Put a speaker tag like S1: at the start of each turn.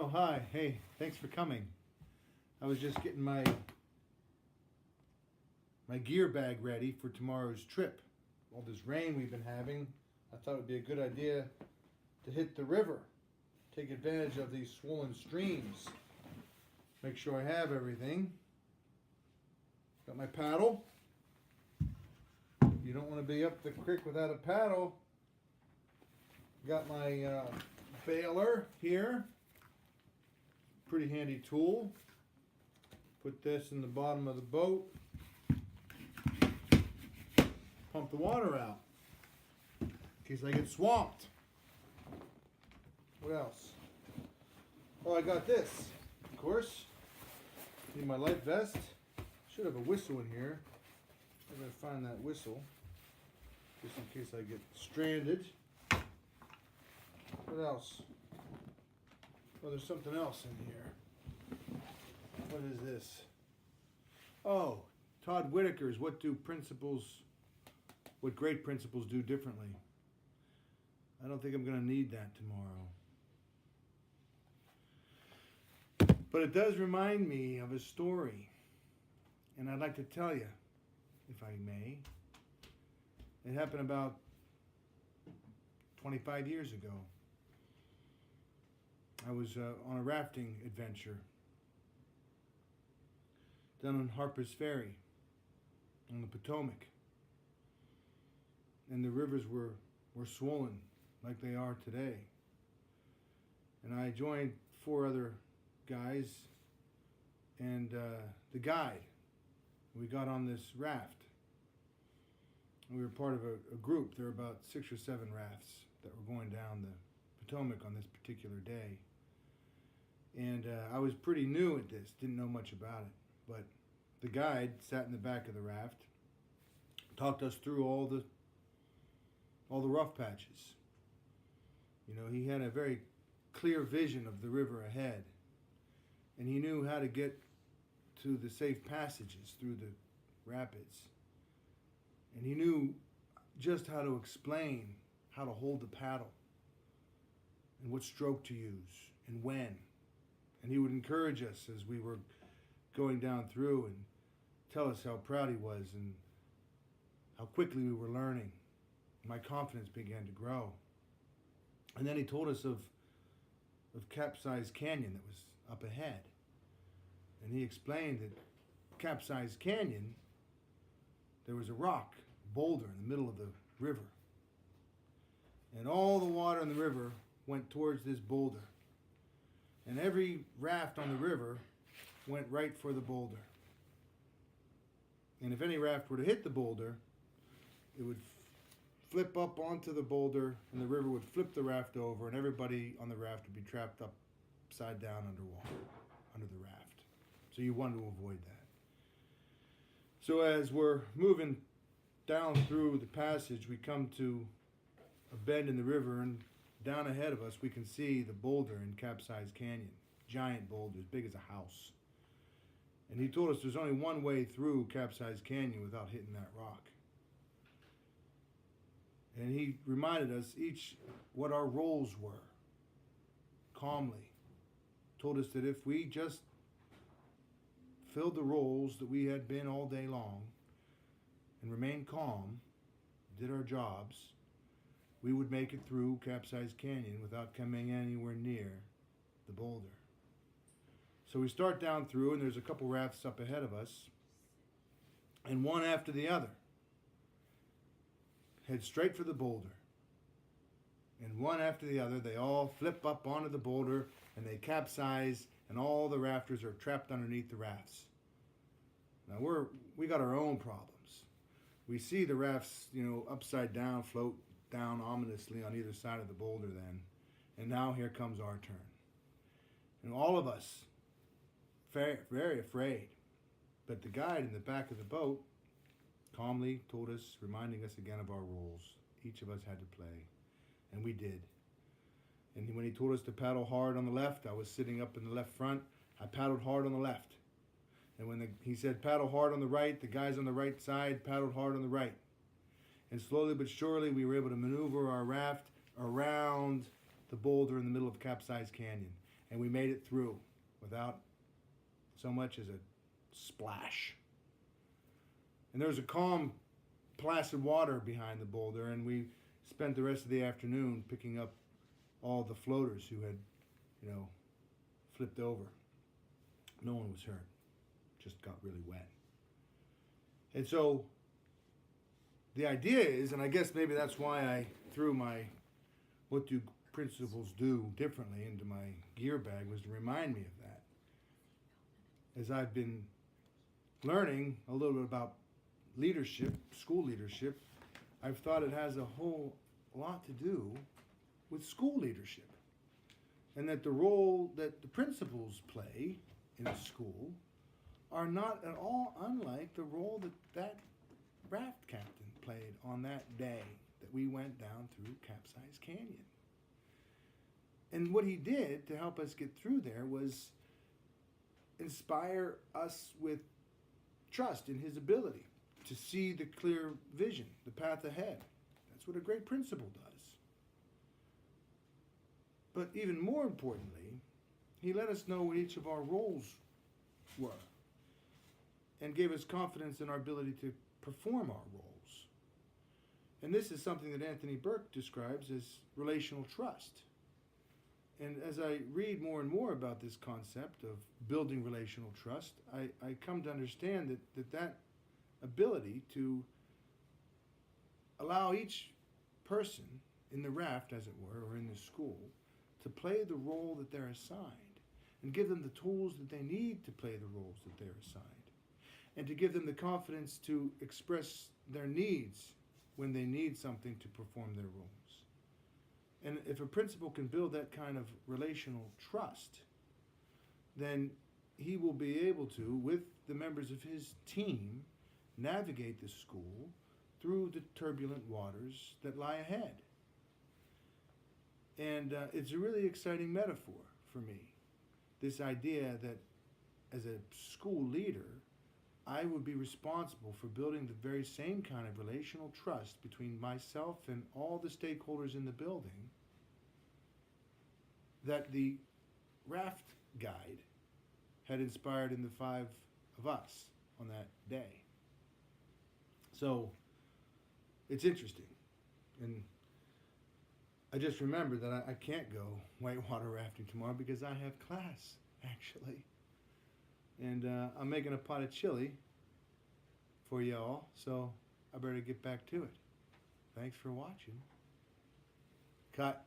S1: hi. Hey, thanks for coming. I was just getting my gear bag ready for tomorrow's trip. All this rain we've been having, I thought it would be a good idea to hit the river, take advantage of these swollen streams. Make sure I have everything. Got my paddle. You don't want to be up the creek without a paddle. Got my baler here. Pretty handy tool. Put this in the bottom of the boat. Pump the water out in case I get swamped. What else? Oh, I got this, of course. Need my life vest. Should have a whistle in here. I'm gonna find that whistle just in case I get stranded. What else? Oh, there's something else in here. What is this? Oh, Todd Whitaker's What Great Principles Do Differently. I don't think I'm going to need that tomorrow. But it does remind me of a story. And I'd like to tell you, if I may. It happened about 25 years ago. I was on a rafting adventure down on Harper's Ferry on the Potomac. And the rivers were swollen like they are today. And I joined 4 other guys and the guide. We got on this raft. We were part of a group. There were about 6 or 7 rafts that were going down the Potomac on this particular day. And I was pretty new at this, didn't know much about it. But the guide sat in the back of the raft, talked us through all the rough patches. You know, he had a very clear vision of the river ahead. And he knew how to get to the safe passages through the rapids. And he knew just how to explain how to hold the paddle and what stroke to use and when. And he would encourage us as we were going down through and tell us how proud he was and how quickly we were learning. My confidence began to grow. And then he told us of Capsize Canyon that was up ahead. And he explained that Capsize Canyon, there was a rock, boulder in the middle of the river. And all the water in the river went towards this boulder. And every raft on the river went right for the boulder. And if any raft were to hit the boulder, it would flip up onto the boulder and the river would flip the raft over and everybody on the raft would be trapped upside down underwater, under the raft. So you wanted to avoid that. So as we're moving down through the passage, we come to a bend in the river, and down ahead of us we can see the boulder in Capsize Canyon. Giant boulder, as big as a house. And he told us there's only one way through Capsize Canyon without hitting that rock. And he reminded us each what our roles were, calmly. Told us that if we just filled the roles that we had been all day long and remained calm, did our jobs, we would make it through Capsize Canyon without coming anywhere near the boulder. So we start down through, and there's a couple rafts up ahead of us, and one after the other head straight for the boulder. And one after the other, they all flip up onto the boulder, and they capsize, and all the rafters are trapped underneath the rafts. Now we got our own problems. We see the rafts, upside down, float down ominously on either side of the boulder then. And now here comes our turn. And all of us, very, very afraid. But the guide in the back of the boat calmly told us, reminding us again of our roles. Each of us had to play. And we did. And when he told us to paddle hard on the left, I was sitting up in the left front. I paddled hard on the left. And when he said paddle hard on the right, the guys on the right side paddled hard on the right. And slowly but surely we were able to maneuver our raft around the boulder in the middle of Capsize Canyon. And we made it through without so much as a splash. And there was a calm, placid water behind the boulder, and we spent the rest of the afternoon picking up all the floaters who had, flipped over. No one was hurt, just got really wet. And so the idea is, and I guess maybe that's why I threw my what do principals do differently into my gear bag, was to remind me of that. As I've been learning a little bit about leadership, school leadership, I've thought it has a whole lot to do with school leadership. And that the role that the principals play in a school are not at all unlike the role that raft captain played on that day that we went down through Capsize Canyon. And what he did to help us get through there was inspire us with trust in his ability to see the clear vision, the path ahead. That's what a great principal does. But even more importantly, he let us know what each of our roles were and gave us confidence in our ability to perform our roles. And this is something that Anthony Burke describes as relational trust. And as I read more and more about this concept of building relational trust, I come to understand that ability to allow each person in the raft, as it were, or in the school, to play the role that they're assigned, and give them the tools that they need to play the roles that they're assigned, and to give them the confidence to express their needs when they need something to perform their roles. And if a principal can build that kind of relational trust, then he will be able to, with the members of his team, navigate the school through the turbulent waters that lie ahead. And it's a really exciting metaphor for me. This idea that as a school leader, I would be responsible for building the very same kind of relational trust between myself and all the stakeholders in the building that the raft guide had inspired in the 5 of us on that day. So it's interesting. And I just remembered that I can't go whitewater rafting tomorrow because I have class, actually. And I'm making a pot of chili for y'all, so I better get back to it. Thanks for watching. Cut.